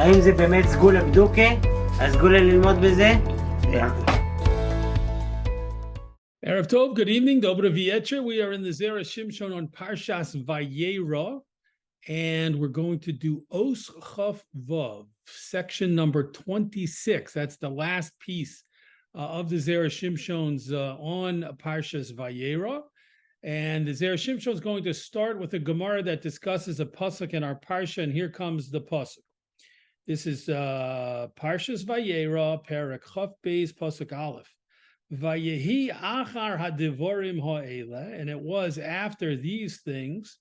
האם זה באמת סגולה בדוקה? הסגולה ללמוד בזה? Erev Tov, good evening. Dobro V'yecher. We are in the Zera Shimshon on Parshas Vayera, and we're going to do Os Chaf Vav, section number 26. That's the last piece of the Zera Shimshons on Parshas Vayera. And the Zera Shimshon is going to start with a Gemara that discusses a pasuk in our Parsha, and here comes the pasuk. This is Parshas Vayera, Perek Chaf Beis, pasuk Aleph. Vayehi achar hadivorim ha'ela, and it was after these things,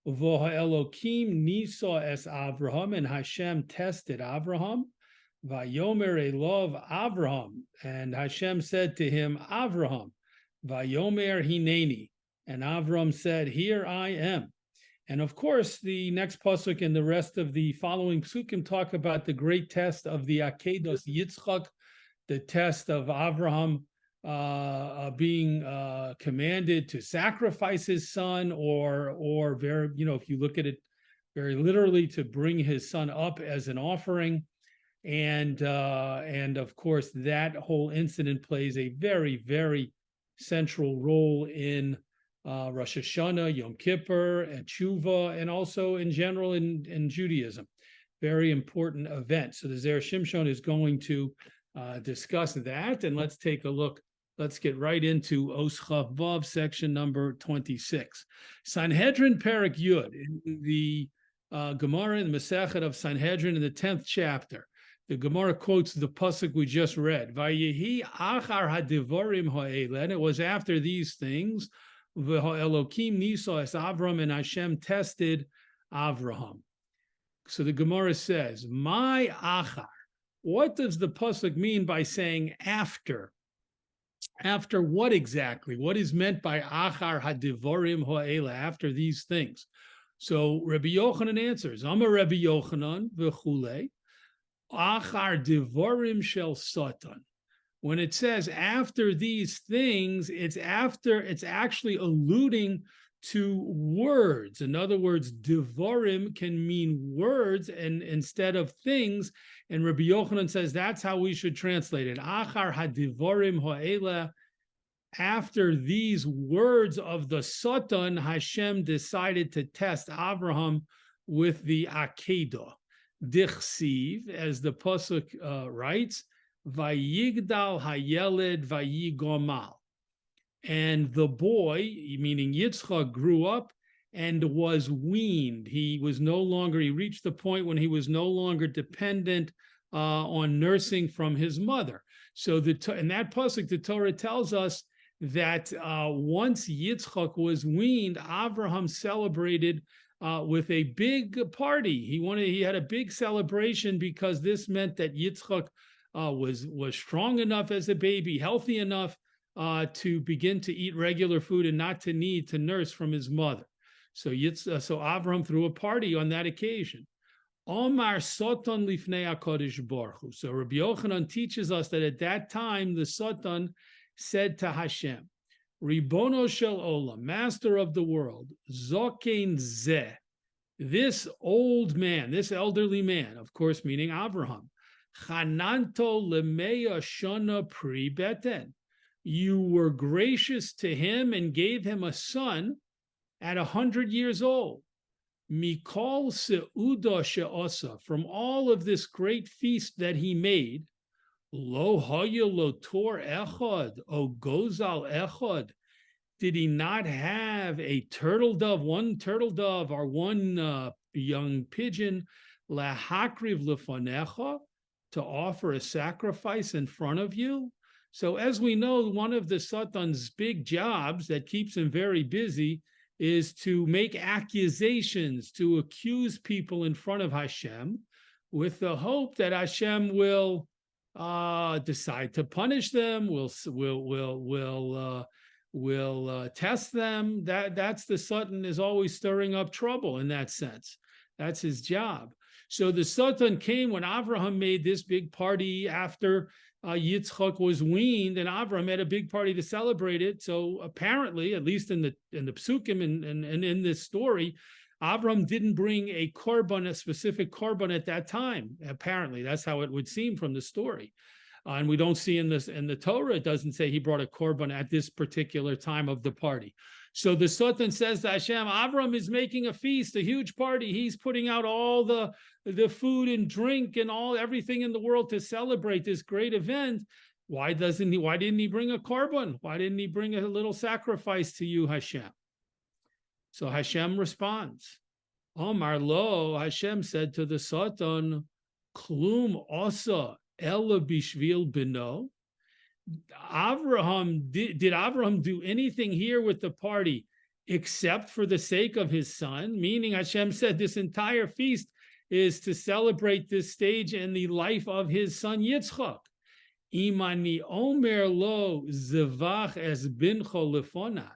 v'ha'elokim nisa es Avraham, and Hashem tested Avraham, vayomer elov Avraham, and Hashem said to him, Avraham, vayomer hineni, and Avraham said, here I am. And of course, the next pasuk and the rest of the following psukim talk about the great test of the Akedos Yitzchak, the test of Avraham, being commanded to sacrifice his son, or very, if you look at it very literally, to bring his son up as an offering, and of course that whole incident plays a very, very central role in Rosh Hashanah, Yom Kippur, and Tshuva, and also in general in Judaism. Very important event. So the Zera Shimshon is going to discuss that, and let's take a look. Let's get right into Os Chaf Vav, section number 26. Sanhedrin Perek Yud, in the Gemara in the Masechet of Sanhedrin in the 10th chapter. The Gemara quotes the pasuk we just read. Vayehi achar hadivorim ha'ela, and it was after these things, v'ha'elokim nisa es Avram, and Hashem tested Avraham. So the Gemara says, my achar. What does the pasuk mean by saying after? After what exactly? What is meant by achar hadivorim ha'ela, after these things? So Rabbi Yochanan answers, Amar Rabbi Yochanan v'chulei, achar divorim shel satan. When it says after these things, it's actually alluding to words. In other words, divorim can mean words and instead of things. And Rabbi Yochanan says that's how we should translate it. Achar hadivorim ha'ela. After these words of the Satan, Hashem decided to test Avraham with the Akedah. Dichsiv, as the pasuk writes, Vayigdal hayeled vayigomal. And the boy, meaning Yitzchak, grew up and was weaned. He reached the point when he was no longer dependent on nursing from his mother. So in that pasuk, the Torah tells us that once Yitzchak was weaned, Avraham celebrated with a big party. He had a big celebration because this meant that Yitzchak was strong enough as a baby, healthy enough to begin to eat regular food and not to need to nurse from his mother. So Avraham threw a party on that occasion. Omar Satan lifnei HaKadosh Baruch Hu. So Rabbi Yochanan teaches us that at that time the Satan said to Hashem, Ribono shel olam, master of the world, zokein zeh, this old man, this elderly man, of course meaning Avraham, chananto lemeya shana pri beten, you were gracious to him and gave him a son at 100 years old. Mikol seuda she'asa, from all of this great feast that he made, Lo haya lo tor echad, o gozal echad. Did he not have a turtle dove, one turtle dove, or one young pigeon, lahakriv lefanecha, to offer a sacrifice in front of you? So as we know, one of the Satan's big jobs that keeps him very busy is to make accusations, to accuse people in front of Hashem, with the hope that Hashem will decide to punish them, will test them. That's the Satan is always stirring up trouble in that sense. That's his job. So the Satan came when Avraham made this big party after Yitzchak was weaned, and Avraham had a big party to celebrate it. So apparently, at least in the psukim and in this story, Avram didn't bring a korban, a specific korban at that time. Apparently, that's how it would seem from the story. And we don't see in the Torah, it doesn't say he brought a korban at this particular time of the party. So the Sultan says to Hashem, Avram is making a feast, a huge party. He's putting out all the food and drink and everything in the world to celebrate this great event. Why didn't he bring a korban? Why didn't he bring a little sacrifice to you, Hashem? So Hashem responds. Omar lo, Hashem said to the Sultan, Klum osa ela bishvil beno. Did Avraham do anything here with the party except for the sake of his son? Meaning Hashem said this entire feast is to celebrate this stage in the life of his son Yitzchak. Imani omer lo zevach es bincho lefonai.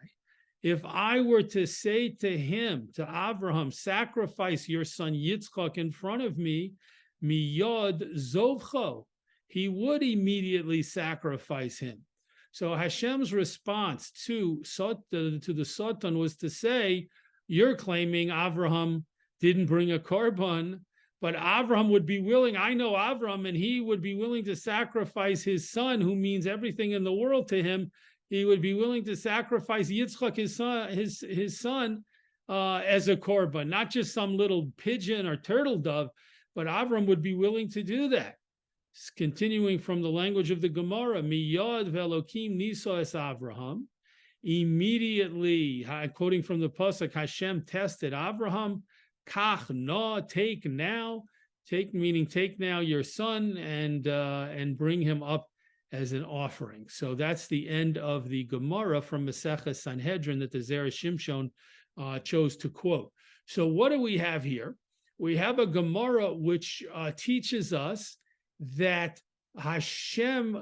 If I were to say to him, to Avraham, sacrifice your son Yitzchak in front of me, miyod zovcho, he would immediately sacrifice him. So Hashem's response to the Sultan was to say, you're claiming Avraham didn't bring a korban, but Avraham would be willing, I know Avraham, and he would be willing to sacrifice his son, who means everything in the world to him. He would be willing to sacrifice Yitzchak, his son, as a korban, not just some little pigeon or turtle dove, but Avraham would be willing to do that. Continuing from the language of the Gemara, miyad velokim niso es Avraham. Immediately, quoting from the pasuk, Hashem tested Avraham. Kach no, take now, take now your son and bring him up as an offering. So that's the end of the Gemara from Masechah Sanhedrin that the Zera Shimshon chose to quote. So what do we have here? We have a Gemara which teaches us that Hashem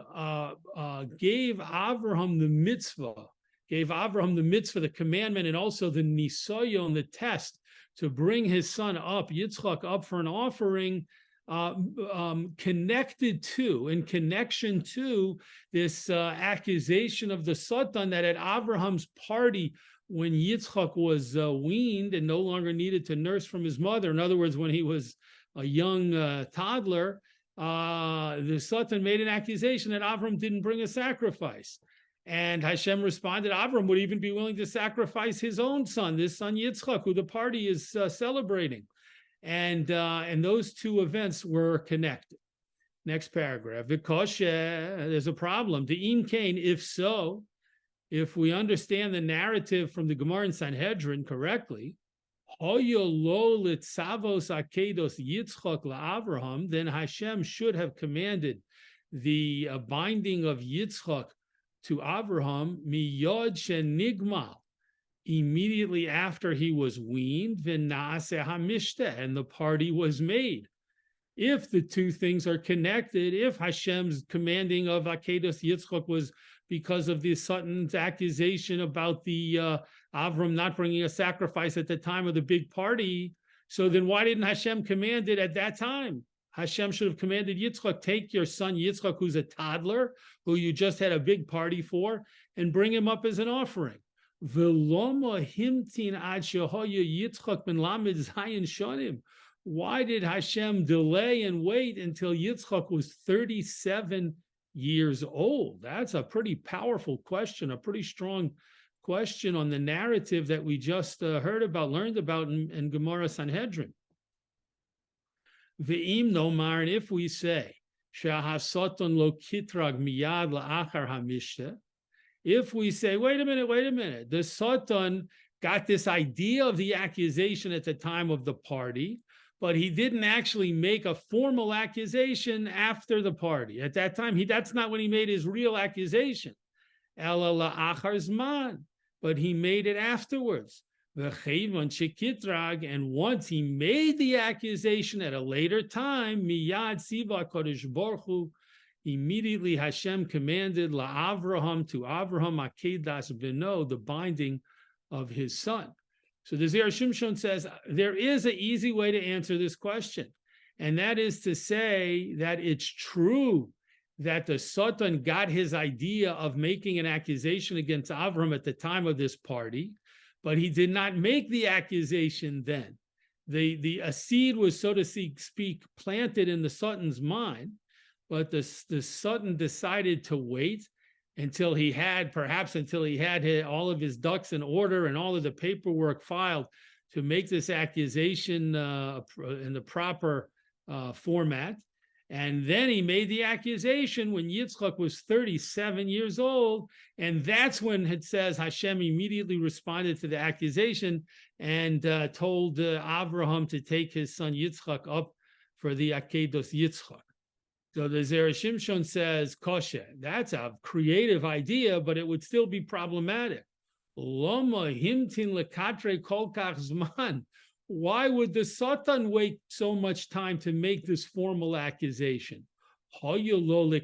gave Avraham the mitzvah, the commandment, and also the nisayon, the test, to bring his son up, Yitzchak, up for an offering, connected to, in connection to this accusation of the Sultan that at Abraham's party, when Yitzchak was weaned and no longer needed to nurse from his mother, in other words, when he was a young toddler, the Sultan made an accusation that Avram didn't bring a sacrifice. And Hashem responded, Avram would even be willing to sacrifice his own son, this son Yitzchak, who the party is celebrating. And those two events were connected. Next paragraph. There's a problem. The Im Kain, if so, if we understand the narrative from the Gemara in Sanhedrin correctly, then Hashem should have commanded the binding of Yitzchak to Avraham miyod shenigmal, immediately after he was weaned, v'naaseh hamishta, and the party was made. If the two things are connected, if Hashem's commanding of Akedos Yitzchak was because of the Sultan's accusation about the Avram not bringing a sacrifice at the time of the big party, so then why didn't Hashem command it at that time? Hashem should have commanded Yitzchak, take your son Yitzchak, who's a toddler, who you just had a big party for, and bring him up as an offering. Why did Hashem delay and wait until Yitzchak was 37 years old? That's a pretty powerful question, a pretty strong question on the narrative that we just learned about in Gemara Sanhedrin. Ve'im nomar, and if we say, Shahasoton lo kitrag miyad la'achar hamishta, if we say, wait a minute, the Sultan got this idea of the accusation at the time of the party, but he didn't actually make a formal accusation after the party. At that time, that's not when he made his real accusation. Ela la'achar zman, but he made it afterwards. And once he made the accusation at a later time, miyad siva kodesh baruch hu, immediately Hashem commanded la'avraham, to Avraham akedas beno, the binding of his son. So the Zera Shimshon says there is an easy way to answer this question, and that is to say that it's true that the Sultan got his idea of making an accusation against Avraham at the time of this party, but he did not make the accusation then. a seed was, so to speak, planted in the Sultan's mind, but the Sultan decided to wait until he had all of his ducks in order and all of the paperwork filed to make this accusation in the proper format. And then he made the accusation when Yitzchak was 37 years old. And that's when it says Hashem immediately responded to the accusation and told Abraham to take his son Yitzchak up for the Akedos Yitzchak. So the Zera Shimshon says, Koshe, that's a creative idea, but it would still be problematic. Loma himtin lekatre kol kach zman. Why would the Satan wait so much time to make this formal accusation? The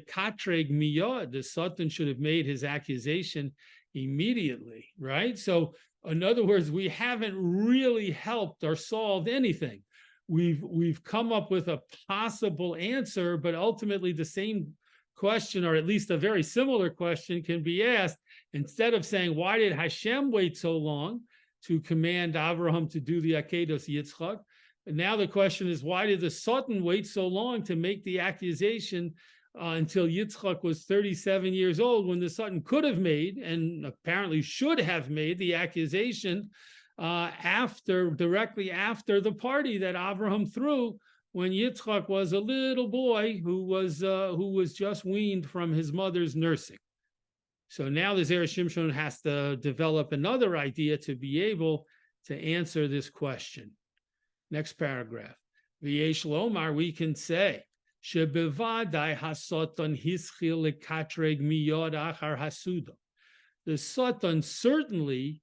Satan should have made his accusation immediately, right? So, in other words, we haven't really helped or solved anything. We've come up with a possible answer, but ultimately the same question, or at least a very similar question, can be asked. Instead of saying, why did Hashem wait so long to command Abraham to do the Akedos Yitzchak? And now the question is, why did the Sultan wait so long to make the accusation until Yitzchak was 37 years old, when the Sultan could have made, and apparently should have made, the accusation directly after the party that Abraham threw when Yitzchak was a little boy who was just weaned from his mother's nursing. So now the Zera Shimshon has to develop another idea to be able to answer this question. Next paragraph. V'yesh lomar, we can say, shebevadai hasotan hischil lekatreg miyod achar hasudo. The Satan certainly,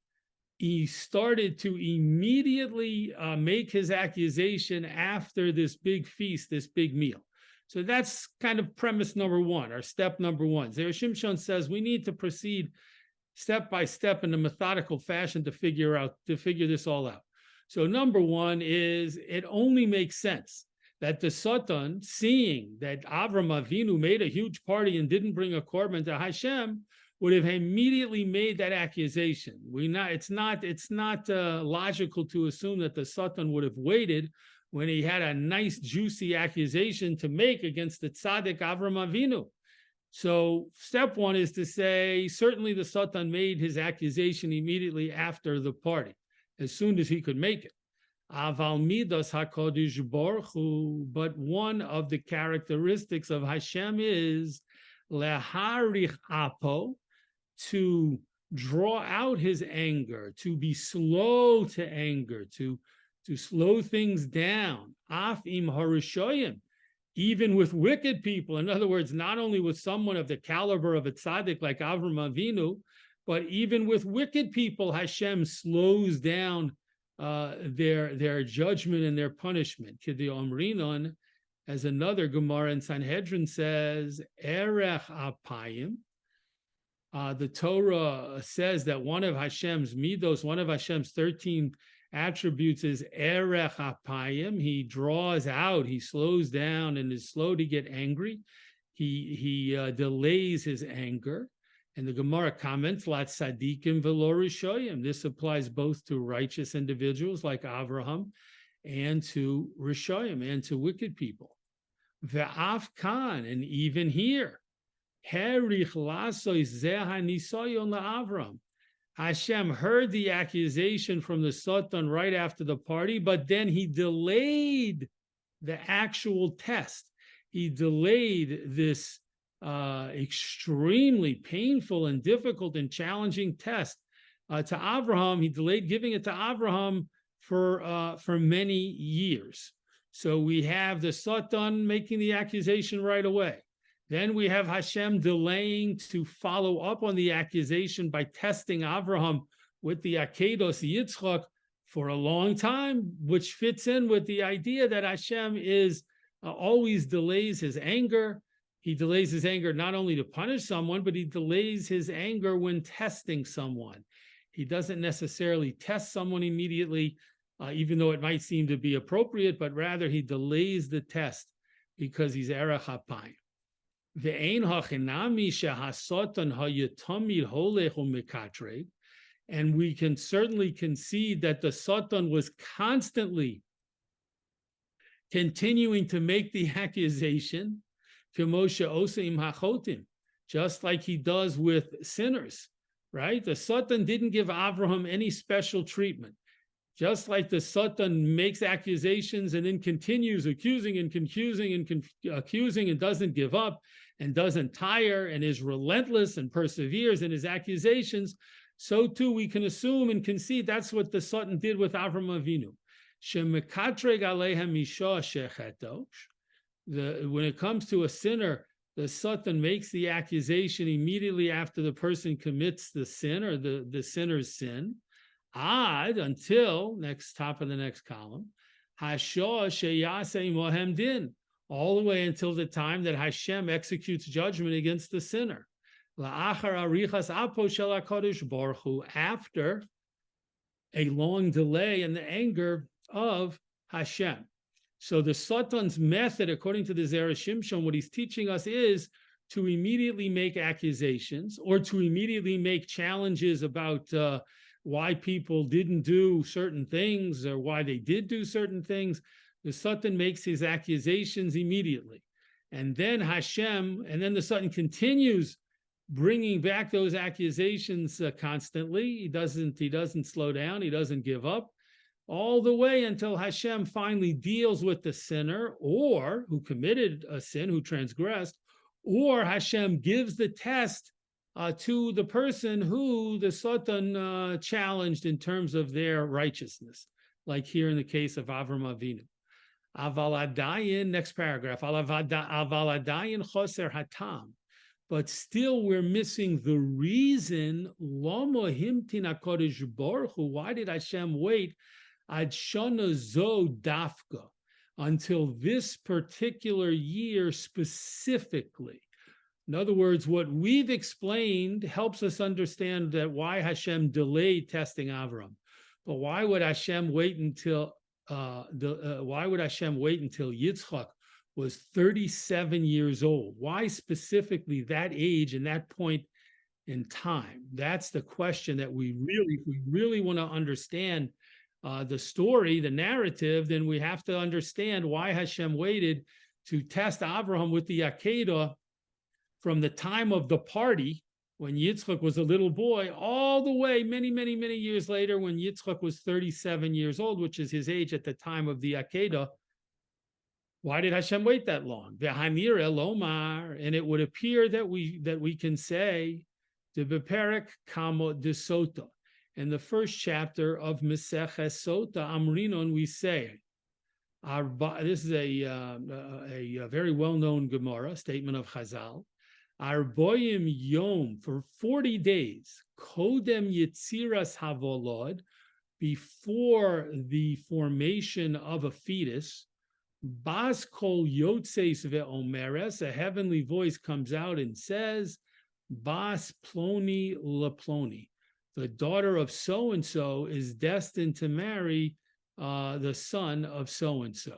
he started to immediately make his accusation after this big feast, this big meal. So that's kind of premise number one, or step number one. Zera Shimshon says we need to proceed step by step in a methodical fashion to figure this all out. So number one is, it only makes sense that the Satan, seeing that Avram Avinu made a huge party and didn't bring a korban to Hashem, would have immediately made that accusation. It's not logical to assume that the Satan would have waited when he had a nice, juicy accusation to make against the tzaddik Avram Avinu. So step one is to say, certainly the Satan made his accusation immediately after the party, as soon as he could make it. Aval midas HaKadosh Baruch Hu, but one of the characteristics of Hashem is leharich apo, to draw out his anger, to be slow to anger, to slow things down. Af im harushoyim, even with wicked people. In other words, not only with someone of the caliber of a tzaddik like Avram Avinu, but even with wicked people, Hashem slows down their judgment and their punishment. Kidei Omrinon, as another Gemara in Sanhedrin says, Erech apayim. The Torah says that one of Hashem's midos, one of Hashem's 13 attributes, is erech apayim. He draws out, he slows down, and is slow to get angry. He delays his anger. And the Gemara comments, lat tzadikim v'lo rishoyim. This applies both to righteous individuals like Avraham and to rishoyim, and to wicked people. Ve'af kan, and even here, herich lasois zeha nisoyon la'Avram. Hashem heard the accusation from the Satan right after the party, but then he delayed the actual test. He delayed this extremely painful and difficult and challenging test to Abraham. He delayed giving it to Abraham for many years. So we have the Satan making the accusation right away. Then we have Hashem delaying to follow up on the accusation by testing Abraham with the Akedos Yitzchak for a long time, which fits in with the idea that Hashem is always delays his anger. He delays his anger not only to punish someone, but he delays his anger when testing someone. He doesn't necessarily test someone immediately, even though it might seem to be appropriate, but rather he delays the test because he's erech hapayim. And we can certainly concede that the Satan was constantly continuing to make the accusation, just like he does with sinners, right? The Satan didn't give Abraham any special treatment. Just like the Satan makes accusations and then continues accusing and accusing and doesn't give up and doesn't tire and is relentless and perseveres in his accusations, so too we can assume and concede that's what the Satan did with Avraham Avinu. When it comes to a sinner, the Satan makes the accusation immediately after the person commits the sin or the sinner's sin. Until top of the next column, all the way until the time that Hashem executes judgment against the sinner. After a long delay in the anger of Hashem. So the Satan's method, according to the Zera Shimshon, what he's teaching us is to immediately make accusations or to immediately make challenges about why people didn't do certain things or why they did do certain things. The Satan makes his accusations immediately. And then the Satan continues bringing back those accusations constantly. He doesn't slow down. He doesn't give up all the way until Hashem finally deals with the sinner or who committed a sin, who transgressed, or Hashem gives the test to the person who the Satan challenged in terms of their righteousness, like here in the case of Avram Avinu. Aval adayin, next paragraph, aval adayin choser hatam, but still we're missing the reason, lama himtin HaKadosh Baruch Hu, why did Hashem wait ad shana zo dafka, until this particular year specifically? In other words, what we've explained helps us understand that why Hashem delayed testing Avram. But why would Hashem wait until Yitzchak was 37 years old? Why specifically that age and that point in time? That's the question that if we really want to understand the story, the narrative, then we have to understand why Hashem waited to test Abraham with the Akedah from the time of the party when Yitzchak was a little boy, all the way many, many, many years later when Yitzchak was 37 years old, which is his age at the time of the Akedah. Why did Hashem wait that long? V'hanir elomar, and it would appear that we can say the beperek kamo de sota. In the first chapter of Meseches Sota Amrinon, we say, this is a very well-known Gemara statement of Chazal. Arboyim Yom, for 40 days, Kodem Yitziras Havolod, before the formation of a fetus, Bas Kol Yotzeis Ve'omeres, a heavenly voice comes out and says, Bas Ploni Leploni, the daughter of so-and-so is destined to marry the son of so-and-so.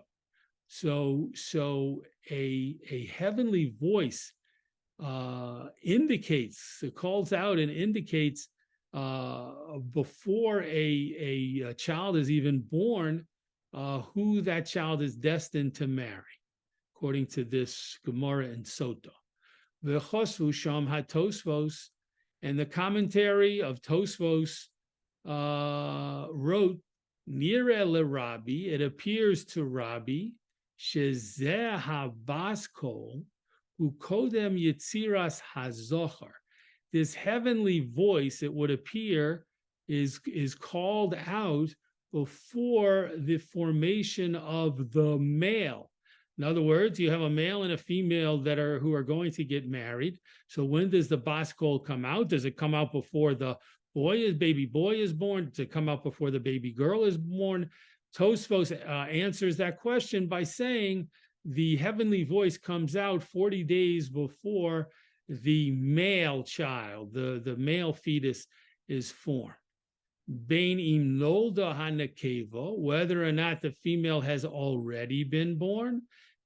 So a heavenly voice calls out and indicates before a child is even born who that child is destined to marry, according to this Gemara in Sota. V'chosvu sham ha-Tosfos, and the commentary of Tosfos wrote, Nire le Rabbi, it appears to Rabbi, shezeh ha-bas kol, ukodem yitziras hazochar. This heavenly voice, it would appear, is called out before the formation of the male. In other words, you have a male and a female who are going to get married. So when does the bas kol come out? Does it come out before the baby boy is born? Does it come out before the baby girl is born? Tosfos answers that question by saying the heavenly voice comes out 40 days before the male child, the male fetus, is formed. Bein im nolda hanakeva, whether or not the female has already been born.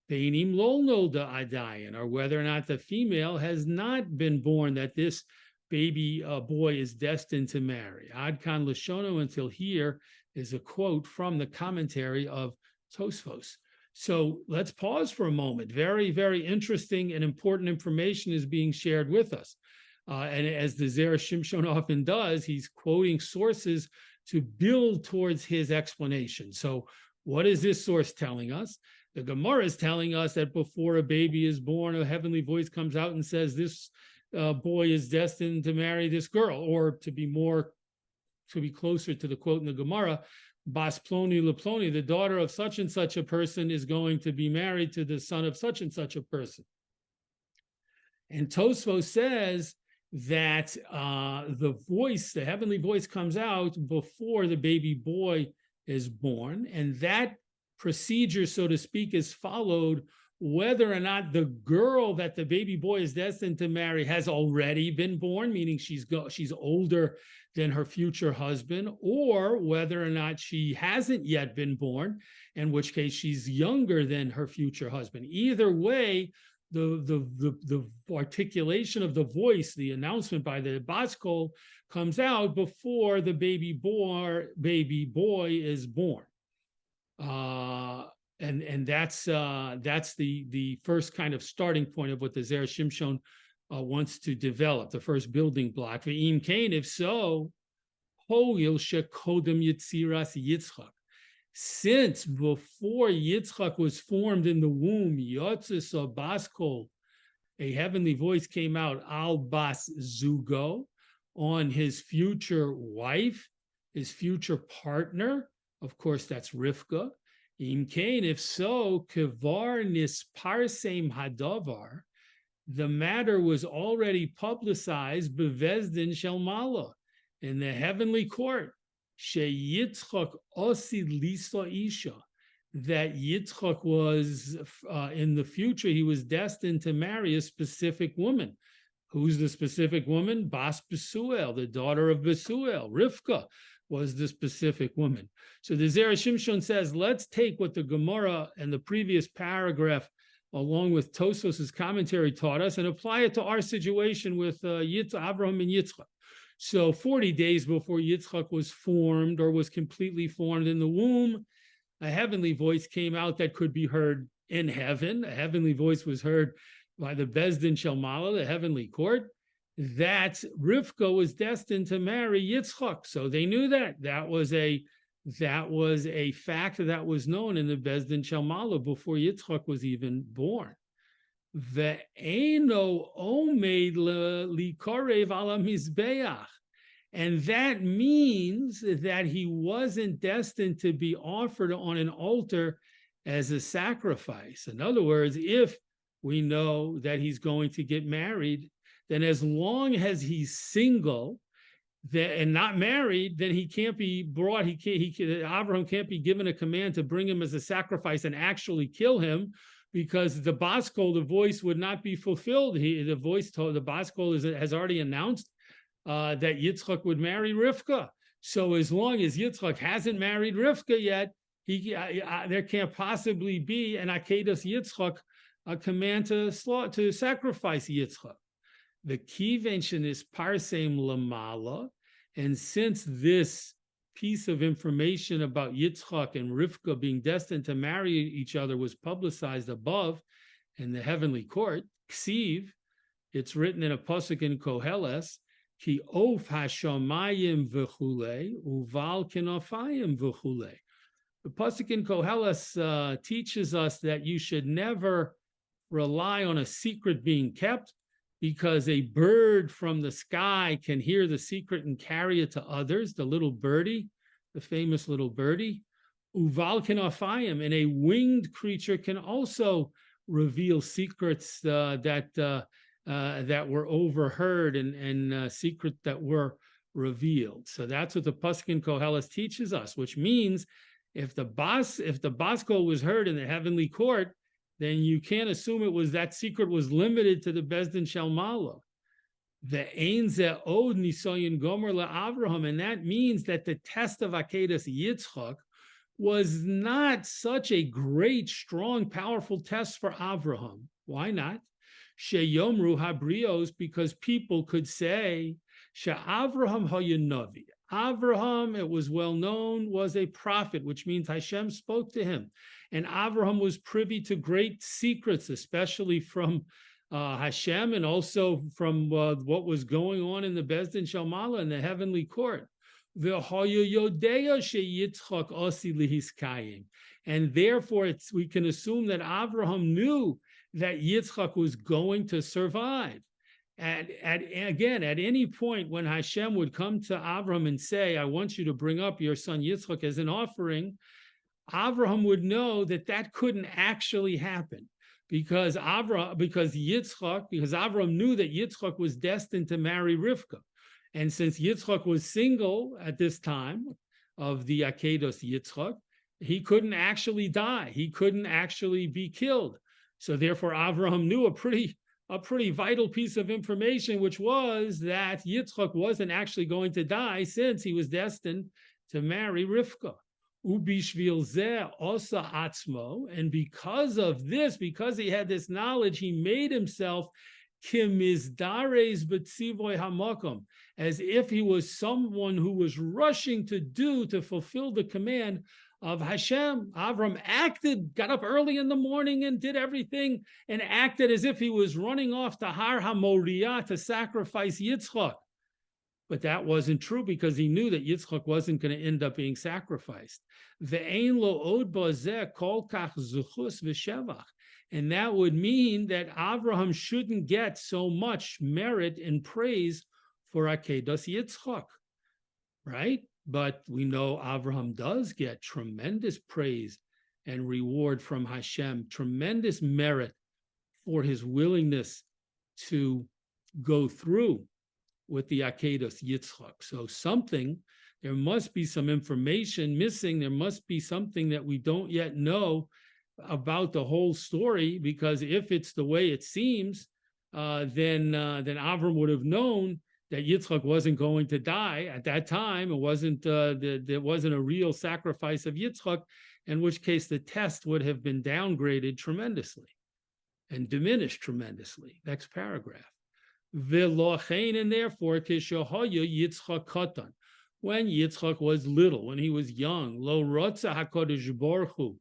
Bein im lo nolda adayin, or whether or not the female has not been born, that this baby boy is destined to marry. Ad kan lashono, until here is a quote from the commentary of Tosfos. So let's pause for a moment. Very, very interesting and important information is being shared with us. And as the Zera Shimshon often does, he's quoting sources to build towards his explanation. So what is this source telling us? The Gemara is telling us that before a baby is born, a heavenly voice comes out and says, this boy is destined to marry this girl, or to be closer to the quote in the Gemara, Bas Ploni Leploni, the daughter of such and such a person is going to be married to the son of such and such a person. And Tosfos says that the heavenly voice comes out before the baby boy is born, and that procedure, so to speak, is followed whether or not the girl that the baby boy is destined to marry has already been born, meaning she's older than her future husband, or whether or not she hasn't yet been born, in which case she's younger than her future husband. Either way, the articulation of the voice, the announcement by the Baskol, comes out before the baby boy is born. And that's the first kind of starting point of what the Zera Shimshon wants to develop, the first building block. Ve'im kain, if so, ho'il shekodem yitziras Yitzchak. Since before Yitzchak was formed in the womb, Yotzis or Baskol, a heavenly voice came out, al bas zugo, on his future wife, his future partner. Of course, that's Rivka. Im kain, if so, kevar nisparsem hadavar, the matter was already publicized bevezdin shel mala, in the heavenly court, sheYitzchak osid lisa isha, that Yitzchak was in the future, he was destined to marry a specific woman. Who's the specific woman? Bas Besuel, the daughter of Besuel. Rivka was the specific woman. So the Zera Shimshon says, let's take what the Gemara and the previous paragraph, along with Tosfos's commentary, taught us and apply it to our situation with Avraham and Yitzchak. So 40 days before Yitzchak was formed, or was completely formed in the womb, a heavenly voice came out that could be heard in heaven. A heavenly voice was heard by the Bezdin Shel Mala, the heavenly court, that Rivka was destined to marry Yitzchak. So they knew that. That was a fact that was known in the Bezdin Shel Mala before Yitzchak was even born. Ve'eno omed likorev ala mizbeach. And that means that he wasn't destined to be offered on an altar as a sacrifice. In other words, if we know that he's going to get married, then as long as he's single and not married, then he can't be brought. Abraham can't be given a command to bring him as a sacrifice and actually kill him, because the Baskol, the voice, would not be fulfilled. The Baskol has already announced that Yitzchak would marry Rivka. So as long as Yitzchak hasn't married Rivka yet, there can't possibly be an Akedas Yitzchak, a command to sacrifice Yitzchak. The kivention is parsem lamala, and since this piece of information about Yitzchak and Rivka being destined to marry each other was publicized above in the heavenly court, ksiv, it's written in a pasuk in Koheles, ki of hashamayim v'chule uval kinofayim v'chule. The pasuk in Koheles teaches us that you should never rely on a secret being kept, because a bird from the sky can hear the secret and carry it to others, the little birdie, the famous little birdie. Uval kinofayim, and a winged creature can also reveal secrets that were overheard and secrets that were revealed. So that's what the pasuk in Koheles teaches us, which means if the Baskol was heard in the heavenly court, then you can't assume that secret was limited to the Bezdin Shel Mala. The Ein Ze Od Nisayon Gomer LaAvraham, and that means that the test of Akedas Yitzchak was not such a great, strong, powerful test for Avraham. Why not? Sheyomru Habrios, because people could say, She'Avraham Hayanavi. Avraham, it was well known, was a prophet, which means Hashem spoke to him. And Avraham was privy to great secrets, especially from Hashem and also from what was going on in the Bezdin Shalmala in the heavenly court. And therefore, we can assume that Avraham knew that Yitzchak was going to survive. And again, at any point when Hashem would come to Avraham and say, I want you to bring up your son Yitzchak as an offering, Avraham would know that that couldn't actually happen because Avraham knew that Yitzchak was destined to marry Rivka. And since Yitzchak was single at this time of the Akedos Yitzchak, he couldn't actually die. He couldn't actually be killed. So therefore, Avraham knew a pretty vital piece of information, which was that Yitzchak wasn't actually going to die since he was destined to marry Rivka. Ubishvil zeh osa atzmo, and because of this, because he had this knowledge, he made himself kimizdares betzivoy hamakom, as if he was someone who was rushing to fulfill the command of Hashem. Avram got up early in the morning and did everything and acted as if he was running off to Har HaMoriah to sacrifice Yitzchak. But that wasn't true because he knew that Yitzchak wasn't going to end up being sacrificed. Ve'ein lo od bazeh kol kach zuchus v'shevach. And that would mean that Avraham shouldn't get so much merit and praise for Akedos Yitzchak, right? But we know Avraham does get tremendous praise and reward from Hashem, tremendous merit for his willingness to go through with the Akedos Yitzchak. So there must be some information missing. There must be something that we don't yet know about the whole story, because if it's the way it seems, then Avram would have known that Yitzchak wasn't going to die at that time. It wasn't there wasn't a real sacrifice of Yitzchak, in which case the test would have been downgraded tremendously and diminished tremendously. Next paragraph. V'lochein, and therefore kishohoya Yitzchak katan, when Yitzchak was little, when he was young, lo rotza hakodesh baruch hu,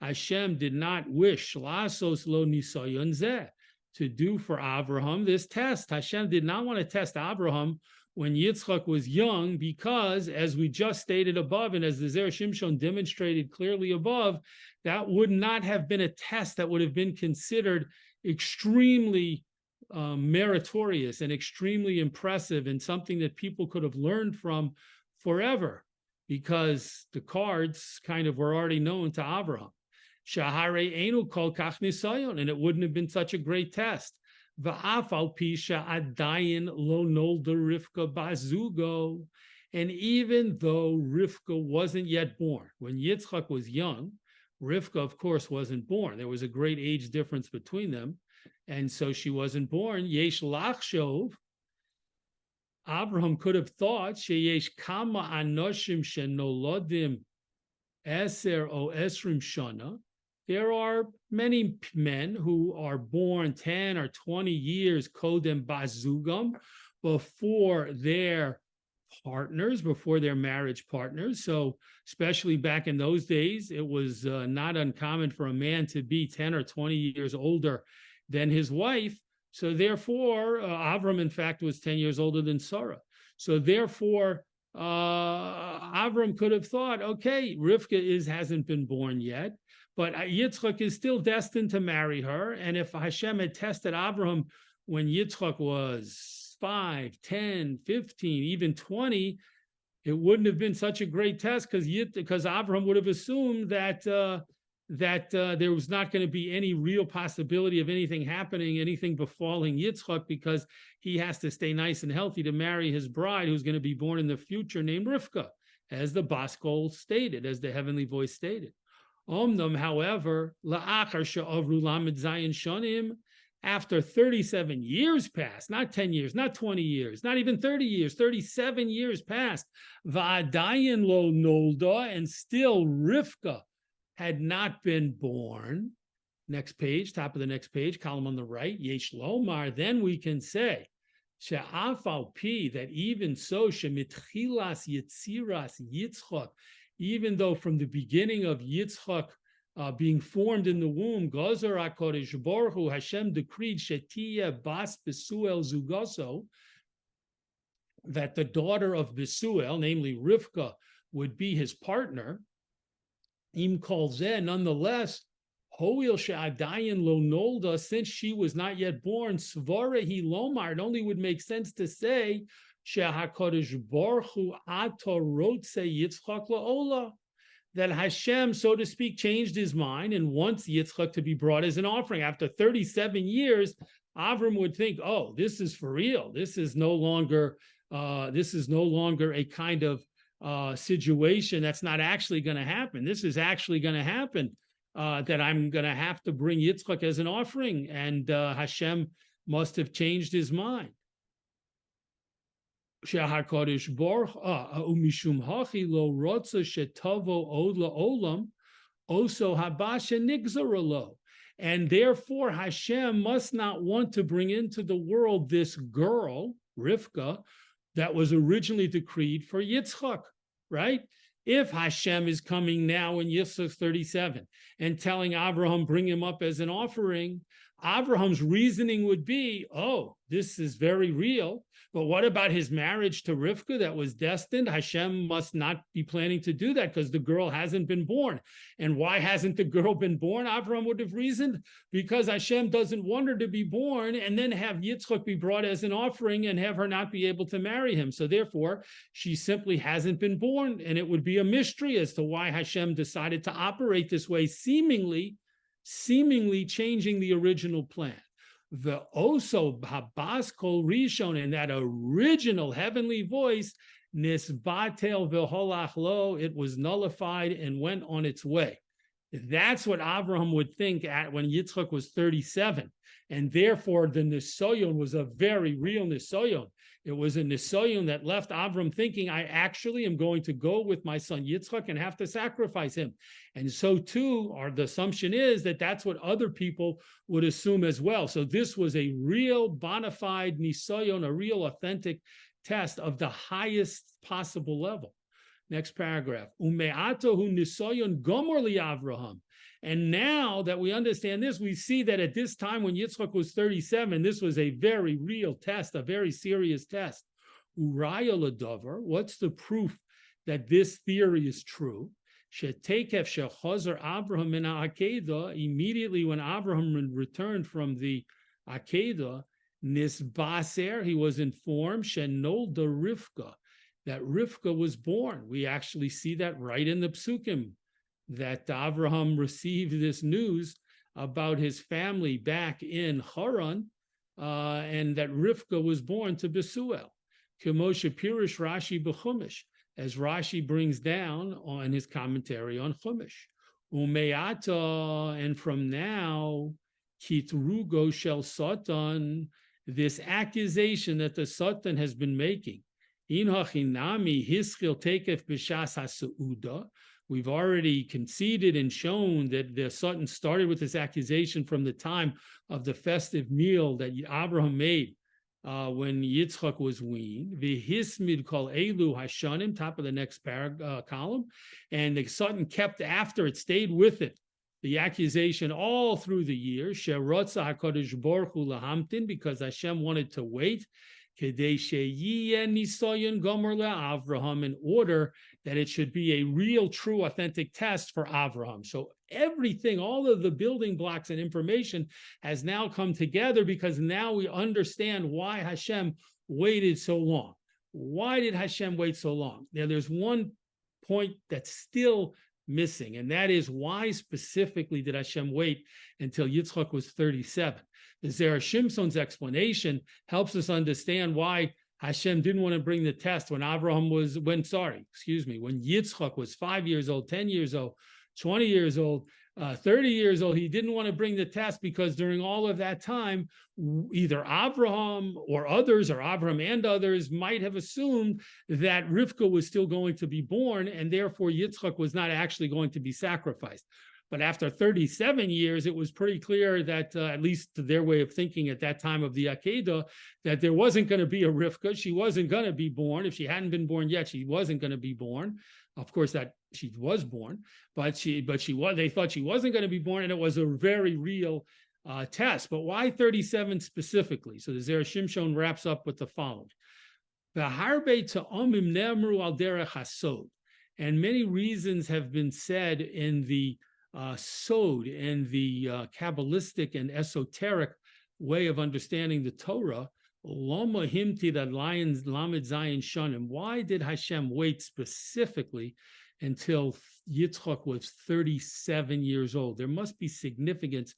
Hashem did not wish lasos lo nisayon zeh, to do for Abraham this test. Hashem did not want to test Abraham when Yitzchak was young, because, as we just stated above, and as the Zera Shimshon demonstrated clearly above, that would not have been a test that would have been considered extremely meritorious and extremely impressive, and something that people could have learned from forever, because the cards kind of were already known to Abraham. Shahare enu kol kach nisayon, and it wouldn't have been such a great test. Va'afal pisha adayin lo nolda Rivka bazugo, and even though Rivka wasn't yet born, when Yitzchak was young, Rivka, of course, wasn't born. There was a great age difference between them, and so she wasn't born. Yesh lachshov, Abraham could have thought, sheyesh kama anoshim shenoladim eser o esrim shana, there are many men who are born 10 or 20 years kodem bazugam, before their partners, before their marriage partners. So especially back in those days, it was not uncommon for a man to be 10 or 20 years older than his wife. So therefore, Avram, in fact, was 10 years older than Sarah. So therefore, Avram could have thought, okay, Rivka hasn't been born yet, but Yitzchak is still destined to marry her. And if Hashem had tested Abraham when Yitzchak was 5, 10, 15, even 20, it wouldn't have been such a great test, because Abraham would have assumed that there was not going to be any real possibility of anything happening, anything befalling Yitzchak, because he has to stay nice and healthy to marry his bride, who's going to be born in the future, named Rivka, as the Baskol stated, as the heavenly voice stated. Omnam, however, la'achar she'avru lamed zayin shonim, after 37 years passed, not 10 years, not 20 years, not even 30 years, 37 years passed, va'adayin lo nolda, and still Rivka had not been born. Next page, top of the next page, column on the right, yesh lomar, then we can say, she'afal pi, that even so, shemitchilas yitziras Yitzchak, even though from the beginning of Yitzchak being formed in the womb, Gozer HaKodesh Baruch Hu, Hashem decreed Shetiya Bas Besuel Zugaso, that the daughter of Besuel, namely Rivka, would be his partner. Im Kol Zeh, nonetheless, Hoil She'adayin Lo Nolda, since she was not yet born, Svara Hi Lomar, it only would make sense to say HaKodesh Baruch Hu Ato Rotze Yitzchak La'ola, that Hashem, so to speak, changed his mind and wants Yitzchak to be brought as an offering. After 37 years, Avram would think, oh, this is for real. This is no longer a kind of situation that's not actually going to happen. This is actually going to happen, that I'm going to have to bring Yitzchak as an offering. And Hashem must have changed his mind. HaKodesh Baruch umishum hachi lo rotza shetavo od laolam oso haba shenigzara lo, and therefore Hashem must not want to bring into the world this girl Rivka that was originally decreed for Yitzchak, right? If Hashem is coming now in Yitzchak's 37 and telling Abraham, bring him up as an offering, Abraham's reasoning would be, oh, this is very real. But what about his marriage to Rivka that was destined? Hashem must not be planning to do that because the girl hasn't been born. And why hasn't the girl been born? Abraham would have reasoned because Hashem doesn't want her to be born and then have Yitzchak be brought as an offering and have her not be able to marry him. So therefore, she simply hasn't been born. And it would be a mystery as to why Hashem decided to operate this way, seemingly changing the original plan. The oso habas kol rishon, in that original heavenly voice, nisbatel v'holach lo, it was nullified and went on its way. That's what Abraham would think at when Yitzchak was 37, and therefore the nisoyon was a very real nisoyon. It was a nisoyon that left Avram thinking, I actually am going to go with my son Yitzchak and have to sacrifice him. And so too, the assumption is that that's what other people would assume as well. So this was a real bona fide nisoyon, a real authentic test of the highest possible level. Next paragraph. Ume'atohu nisoyon gomor li Avraham. And now that we understand this, we see that at this time when Yitzchak was 37, this was a very real test, a very serious test. Uraya ladover, what's the proof that this theory is true? Shetekef shechazer Abraham in Akedah, immediately when Abraham returned from the Akedah, nisbaser, he was informed, shenolda Rivka, that Rivka was born. We actually see that right in the Psukim, that Abraham received this news about his family back in Haran, and that Rivka was born to Besuel. Kemoshe Pirish Rashi b'Chumash, as Rashi brings down on his commentary on Chumash. Umeata, and from now, Kitrugo shel Satan, this accusation that the Satan has been making, in hachinami hischil tekef b'shas haseuda. We've already conceded and shown that the Satan started with this accusation from the time of the festive meal that Abraham made when Yitzchak was weaned. V'hismid kol elu hashanim, top of the next column, and the Satan kept after it, stayed with it, the accusation all through the years. She'rotza HaKadosh Baruch Hu lahamtin, because Hashem wanted to wait. Kedei sheyiyeh nisoyon gomer le'Avraham, in order that it should be a real, true, authentic test for Avraham. So everything, all of the building blocks and information has now come together, because now we understand why Hashem waited so long. Why did Hashem wait so long? Now, there's one point that's still missing, and that is, why specifically did Hashem wait until Yitzchak was 37? The Zera Shimshon's explanation helps us understand why Hashem didn't want to bring the test when when Yitzchak was 5 years old, 10 years old, 20 years old, 30 years old. He didn't want to bring the test because during all of that time, either Abraham or others, or Abraham and others, might have assumed that Rivka was still going to be born, and therefore Yitzchak was not actually going to be sacrificed. But after 37 years, it was pretty clear that, at least to their way of thinking at that time of the Akedah, that there wasn't going to be a Rivka. She wasn't going to be born. If she hadn't been born yet, she wasn't going to be born. Of course, that she was born, but they thought she wasn't going to be born, and it was a very real test. But why 37 specifically? So the Zera Shimshon wraps up with the following. And many reasons have been said in the sod and the Kabbalistic and esoteric way of understanding the Torah. Lama himti that lions lamed zayin shanim. Why did Hashem wait specifically until Yitzchak was 37 years old? There must be significance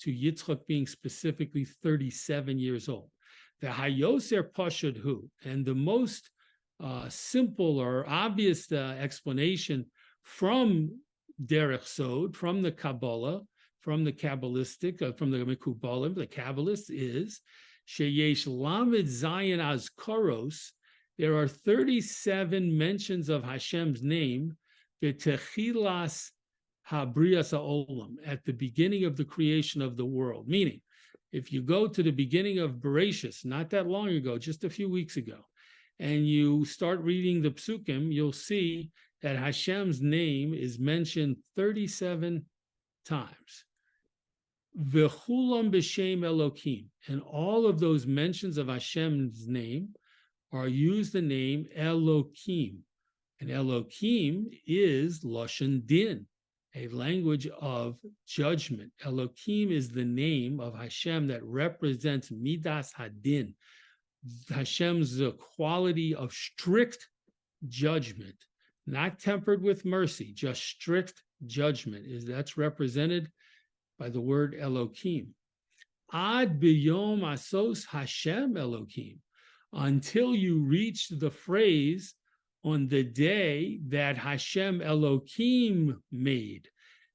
to Yitzchak being specifically 37 years old. The hayoser pashud hu, and the most simple or obvious explanation from derech sod, from the Kabbalah, from the Kabbalistic, from the Mekubalim, the Kabbalists, is sheyesh lamed zayin azkaros. There are 37 mentions of Hashem's name, v'techilas habrias ha'olam, at the beginning of the creation of the world. Meaning, if you go to the beginning of Bereshis, not that long ago, just a few weeks ago, and you start reading the psukim, you'll see that Hashem's name is mentioned 37 times. V'chulam b'shem Elokim, and all of those mentions of Hashem's name are used the name Elokim. And Elokim is Lashon Din, a language of judgment. Elokim is the name of Hashem that represents Midas Hadin, Hashem's quality of strict judgment, not tempered with mercy, just strict judgment. That's represented by the word Elokim. Ad biyom asos Hashem Elokim, until you reach the phrase on the day that Hashem Elokim made.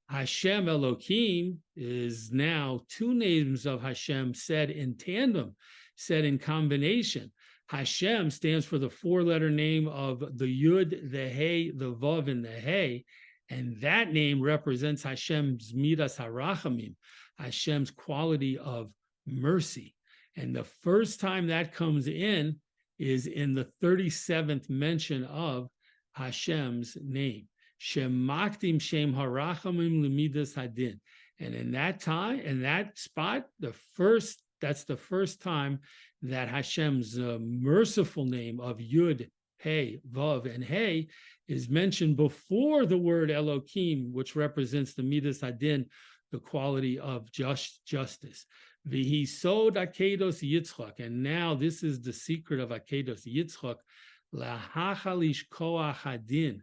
Hashem Elokim is now two names of Hashem said in tandem, said in combination. Hashem stands for the four-letter name of the Yud, the Hey, the Vav, and the Hey, and that name represents Hashem's Midas HaRachamim, Hashem's quality of mercy. And the first time that comes in is in the 37th mention of Hashem's name. Shem makdim shem harachamim lemidas hadin. And in that time, in that spot, that's the first time that Hashem's merciful name of Yud, Hey, Vav, and Hey is mentioned before the word Elokim, which represents the Midas Hadin, the quality of justice. V'hi sod akedos Yitzchak, and now this is the secret of akedos Yitzchak, lahachalish koach hadin,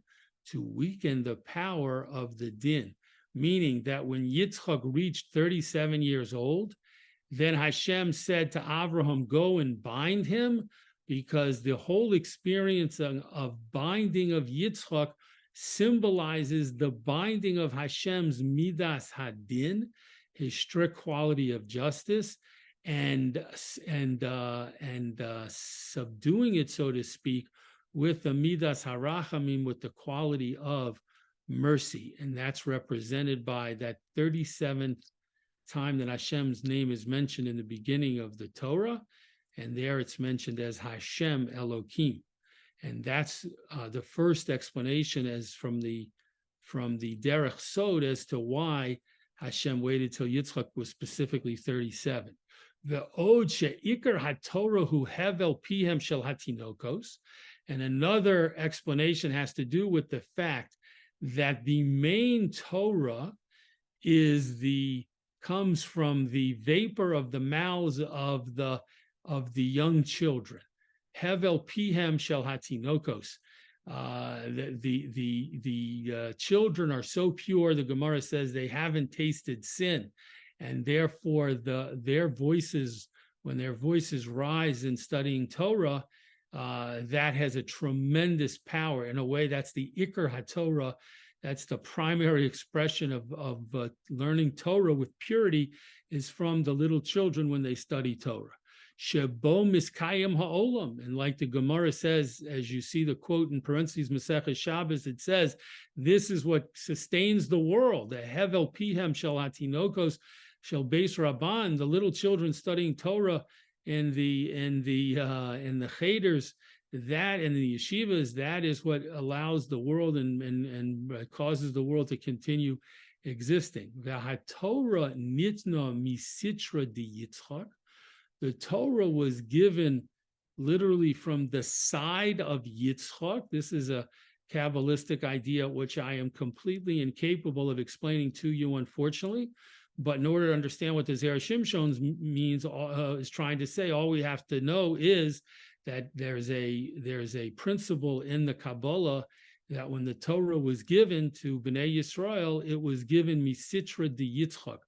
to weaken the power of the din. Meaning that when Yitzchak reached 37 years old, then Hashem said to Abraham, go and bind him, because the whole experience of binding of Yitzchak symbolizes the binding of Hashem's Midas Hadin, his strict quality of justice, and subduing it, so to speak, with the Midas Harachamim, with the quality of mercy. And that's represented by that 37th time that Hashem's name is mentioned in the beginning of the Torah, and there it's mentioned as Hashem Elokim. And that's the first explanation as from the Derech Sod as to why Hashem waited till Yitzchak was specifically 37. The Od she'ikar haTorah hu hevel pihem shel hatinokos. And another explanation has to do with the fact that the main Torah comes from the vapor of the mouths of the young children. Hevel pihem shel hatinokos. The children are so pure, the Gemara says, they haven't tasted sin, and therefore their voices, when their voices rise in studying Torah, that has a tremendous power. In a way, that's the Ikar HaTorah. That's the primary expression of learning Torah with purity, is from the little children when they study Torah. Shebo miskayim ha'olam. And like the Gemara says, as you see the quote in parentheses, Maseches Shabbos, it says, this is what sustains the world. The hevel pihem shel hatinokos shel beis rabban, the little children studying Torah in the cheders, that in the yeshivas, that is what allows the world and causes the world to continue existing. Torah nitna misitra di Yitzchak. The Torah was given literally from the side of Yitzchak. This is a Kabbalistic idea which I am completely incapable of explaining to you, unfortunately. But in order to understand what the Zera Shimshon means, is trying to say, all we have to know is that there's a principle in the Kabbalah that when the Torah was given to Bnei Yisrael, it was given misitra de Yitzchak,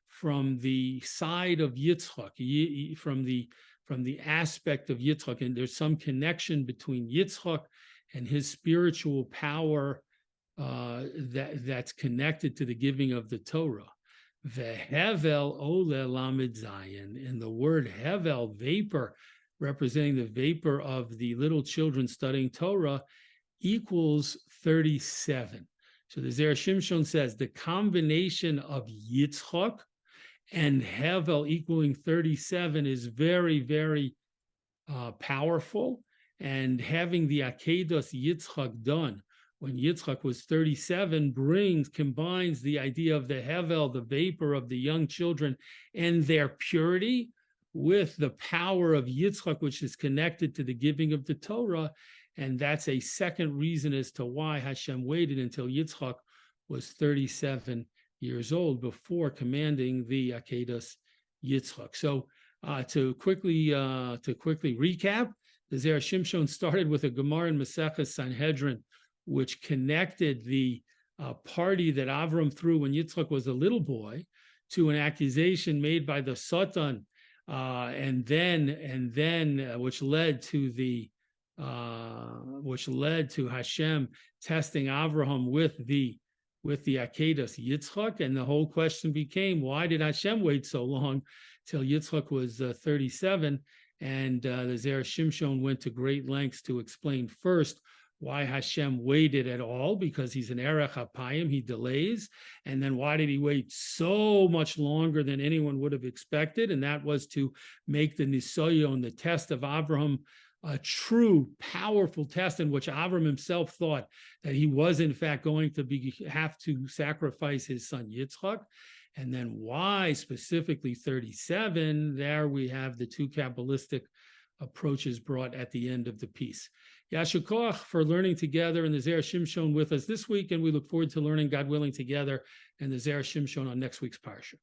from the side of Yitzchak, from the aspect of Yitzchak. And there's some connection between Yitzchak and his spiritual power that's connected to the giving of the Torah. Vehevel ole lamed zayin, and the word hevel, vapor, representing the vapor of the little children studying Torah, equals 37. So the Zera Shimshon says the combination of Yitzchak and Hevel equaling 37 is very, very powerful. And having the Akedos Yitzchak done when Yitzchak was 37 combines the idea of the Hevel, the vapor of the young children and their purity, with the power of Yitzchak, which is connected to the giving of the Torah. And that's a second reason as to why Hashem waited until Yitzchak was 37 years old before commanding the Akedos Yitzchak. So to quickly recap, the Zera Shimshon started with a Gemara in Maseches Sanhedrin, which connected the party that Avram threw when Yitzchak was a little boy to an accusation made by the Satan, and then which led to Hashem testing Avraham with the Akedos Yitzchak. And the whole question became, why did Hashem wait so long till Yitzchak was 37? And the Zera Shimshon went to great lengths to explain first why Hashem waited at all, because he's an Erech HaPayim, he delays. And then why did he wait so much longer than anyone would have expected? And that was to make the Nisayon, the test of Avraham, a true, powerful test in which Avram himself thought that he was in fact going to have to sacrifice his son Yitzchak. And then why specifically 37? There we have the two Kabbalistic approaches brought at the end of the piece. Yasher koach for learning together in the Zera Shimshon with us this week, and we look forward to learning, God willing, together in the Zera Shimshon on next week's Parsha.